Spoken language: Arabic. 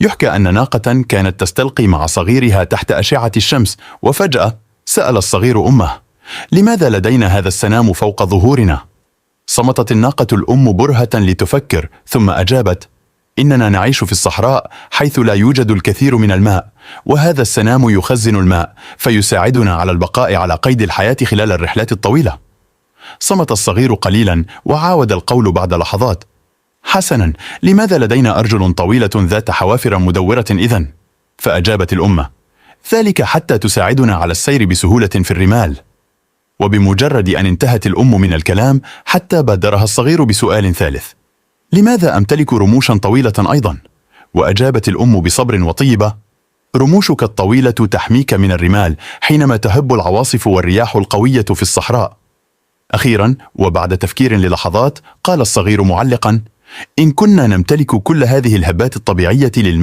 يحكى أن ناقة كانت تستلقي مع صغيرها تحت أشعة الشمس، وفجأة سأل الصغير أمه: لماذا لدينا هذا السنام فوق ظهورنا؟ صمتت الناقة الأم برهة لتفكر، ثم أجابت: إننا نعيش في الصحراء حيث لا يوجد الكثير من الماء، وهذا السنام يخزن الماء فيساعدنا على البقاء على قيد الحياة خلال الرحلات الطويلة. صمت الصغير قليلا وعاود القول بعد لحظات: حسنا، لماذا لدينا أرجل طويلة ذات حوافر مدورة إذن؟ فأجابت الأم: ذلك حتى تساعدنا على السير بسهولة في الرمال. وبمجرد أن انتهت الأم من الكلام حتى بادرها الصغير بسؤال ثالث: لماذا أمتلك رموشا طويلة أيضا؟ وأجابت الأم بصبر وطيبة: رموشك الطويلة تحميك من الرمال حينما تهب العواصف والرياح القوية في الصحراء. أخيرا وبعد تفكير للحظات قال الصغير معلقا: إن كنا نمتلك كل هذه الهبات الطبيعية للماء